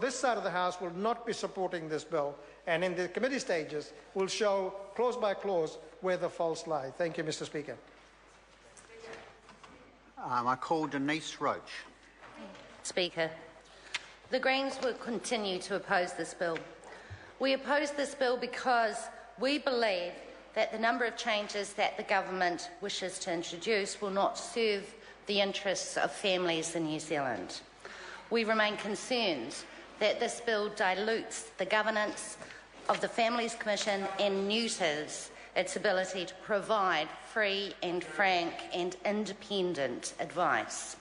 this side of the House will not be supporting this bill, and in the committee stages will show clause by clause where the faults lie. Thank you, Mr. Speaker. I call Denise Roach. Speaker, the Greens will continue to oppose this bill. We oppose this bill because we believe that the number of changes that the government wishes to introduce will not serve the interests of families in New Zealand. We remain concerned that this bill dilutes the governance of the Families Commission and neuters its ability to provide free and frank and independent advice.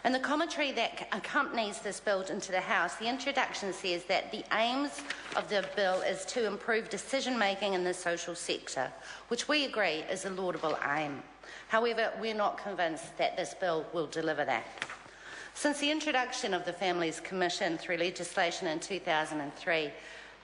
In the commentary that accompanies this bill into the House, the introduction says that the aims of the bill is to improve decision-making in the social sector, which we agree is a laudable aim. However, we're not convinced that this bill will deliver that. Since the introduction of the Families Commission through legislation in 2003,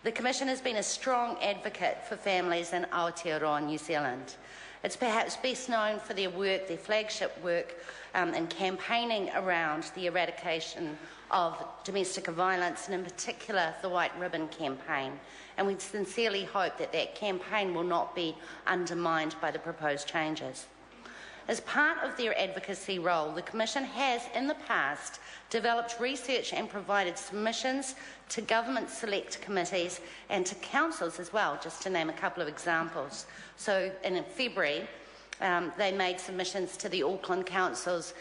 the Commission has been a strong advocate for families in Aotearoa, New Zealand. It's perhaps best known for their work, their flagship work, in campaigning around the eradication of domestic violence, and in particular the White Ribbon campaign. And we sincerely hope that that campaign will not be undermined by the proposed changes. As part of their advocacy role, the Commission has in the past developed research and provided submissions to government select committees and to councils as well, just to name a couple of examples. So in February, they made submissions to the Auckland Council's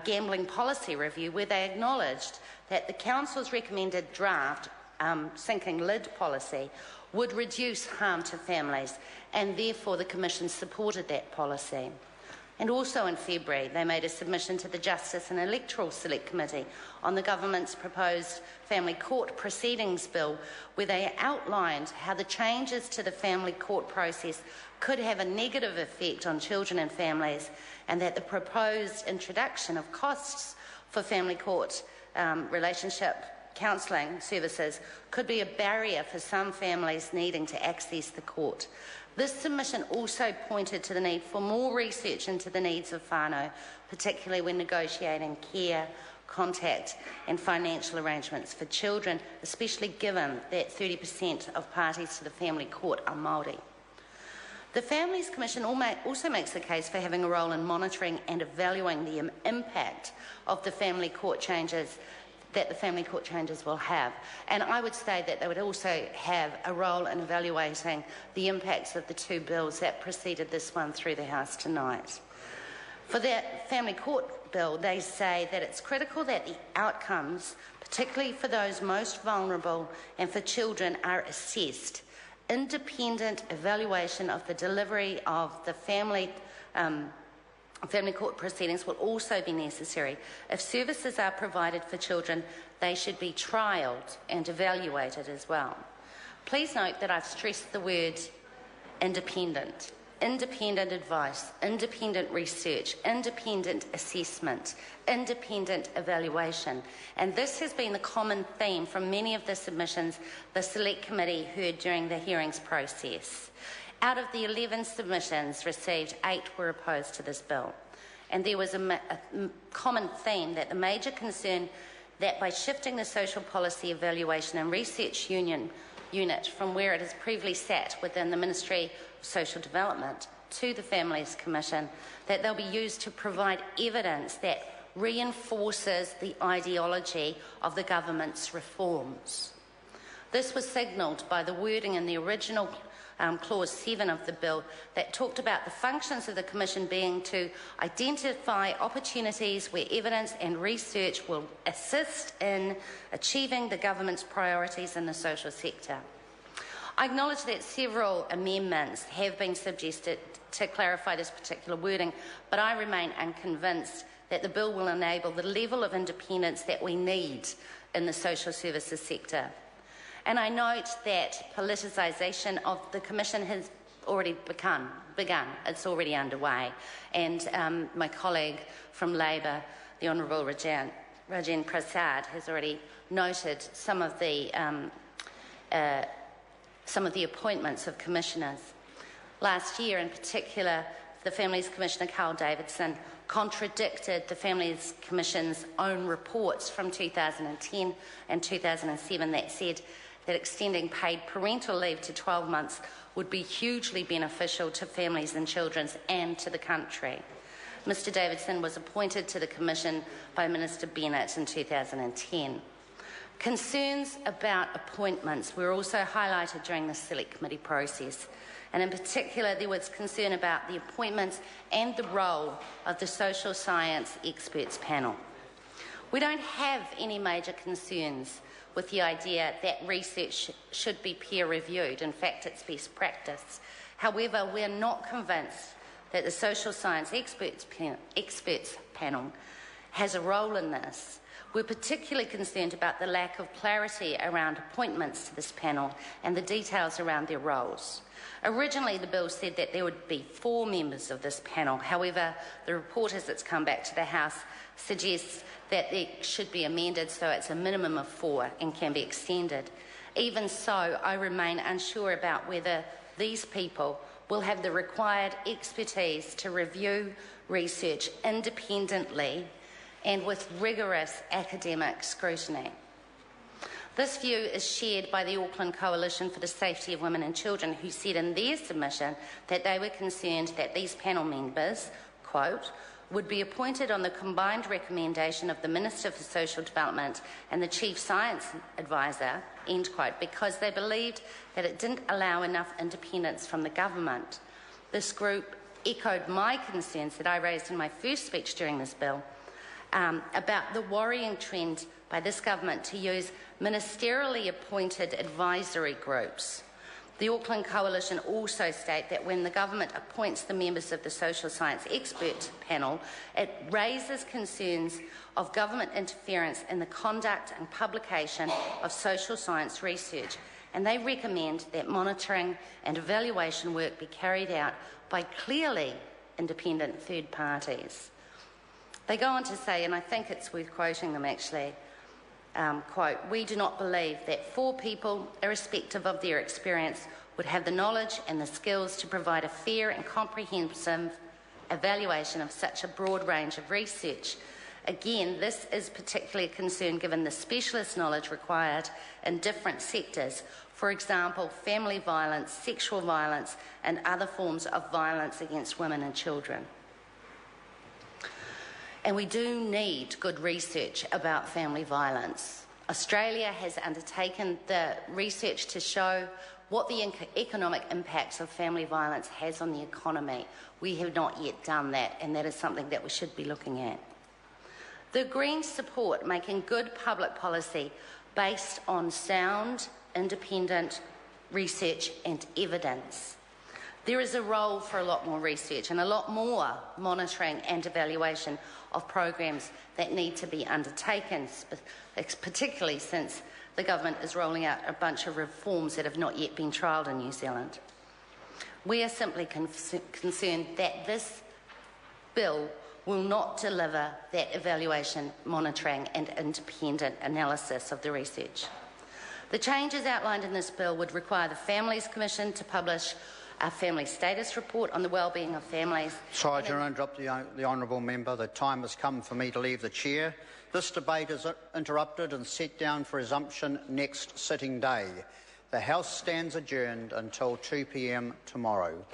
gambling policy review, where they acknowledged that the Council's recommended draft sinking lid policy would reduce harm to families, and therefore the Commission supported that policy. And also in February, they made a submission to the Justice and Electoral Select Committee on the government's proposed Family Court Proceedings Bill, where they outlined how the changes to the family court process could have a negative effect on children and families, and that the proposed introduction of costs for family court relationship counselling services could be a barrier for some families needing to access the court. This submission also pointed to the need for more research into the needs of whānau, particularly when negotiating care, contact and financial arrangements for children, especially given that 30% of parties to the family court are Māori. The Families Commission also makes the case for having a role in monitoring and evaluating the impact of the family court changes that the family court changes will have. And I would say that they would also have a role in evaluating the impacts of the two bills that preceded this one through the House tonight. For that family court bill, they say that it's critical that the outcomes, particularly for those most vulnerable and for children, are assessed. Independent evaluation of the delivery of the family court proceedings will also be necessary. If services are provided for children, they should be trialled and evaluated as well. Please note that I've stressed the word independent. Independent advice, independent research, independent assessment, independent evaluation. And this has been the common theme from many of the submissions the Select Committee heard during the hearings process. Out of the 11 submissions received, 8 were opposed to this bill. And there was a common theme that the major concern that by shifting the Social Policy Evaluation and Research Unit from where it has previously sat within the Ministry of Social Development to the Families Commission, that they'll be used to provide evidence that reinforces the ideology of the government's reforms. This was signalled by the wording in the original Clause 7 of the bill that talked about the functions of the Commission being to identify opportunities where evidence and research will assist in achieving the government's priorities in the social sector. I acknowledge that several amendments have been suggested to clarify this particular wording, but I remain unconvinced that the bill will enable the level of independence that we need in the social services sector. And I note that politicisation of the Commission has already begun. It's already underway. And my colleague from Labour, the Honourable Rajan Prasad, has already noted some of the appointments of commissioners. Last year, in particular, the Families Commissioner Carl Davidson contradicted the Families Commission's own reports from 2010 and 2007 that said that extending paid parental leave to 12 months would be hugely beneficial to families and children and to the country. Mr Davidson was appointed to the Commission by Minister Bennett in 2010. Concerns about appointments were also highlighted during the Select Committee process, and in particular there was concern about the appointments and the role of the Social Science Experts Panel. We don't have any major concerns with the idea that research should be peer-reviewed. In fact, it's best practice. However, we're not convinced that the Social Science Experts Panel has a role in this. We're particularly concerned about the lack of clarity around appointments to this panel and the details around their roles. Originally, the bill said that there would be 4 members of this panel. However, the report as it's come back to the House suggests that it should be amended so it's a minimum of 4 and can be extended. Even so, I remain unsure about whether these people will have the required expertise to review research independently and with rigorous academic scrutiny. This view is shared by the Auckland Coalition for the Safety of Women and Children, who said in their submission that they were concerned that these panel members, quote, would be appointed on the combined recommendation of the Minister for Social Development and the Chief Science Advisor, end quote, because they believed that it didn't allow enough independence from the government. This group echoed my concerns that I raised in my first speech during this bill about the worrying trend by this government to use ministerially appointed advisory groups. The Auckland Coalition also state that when the government appoints the members of the Social Science Expert Panel, it raises concerns of government interference in the conduct and publication of social science research, and they recommend that monitoring and evaluation work be carried out by clearly independent third parties. They go on to say, and I think it's worth quoting them actually, quote, "We do not believe that 4 people, irrespective of their experience, would have the knowledge and the skills to provide a fair and comprehensive evaluation of such a broad range of research. Again, this is particularly a concern given the specialist knowledge required in different sectors, for example, family violence, sexual violence, and other forms of violence against women and children." And we do need good research about family violence. Australia has undertaken the research to show what the economic impacts of family violence has on the economy. We have not yet done that, and that is something that we should be looking at. The Greens support making good public policy based on sound, independent research and evidence. There is a role for a lot more research and a lot more monitoring and evaluation of programs that need to be undertaken, particularly since the government is rolling out a bunch of reforms that have not yet been trialled in New Zealand. We are simply concerned that this bill will not deliver that evaluation, monitoring and independent analysis of the research. The changes outlined in this bill would require the Families Commission to publish a family status report on the wellbeing of families. Sorry to interrupt the honourable member. The time has come for me to leave the chair. This debate is interrupted and set down for resumption next sitting day. The House stands adjourned until 2 p.m. tomorrow.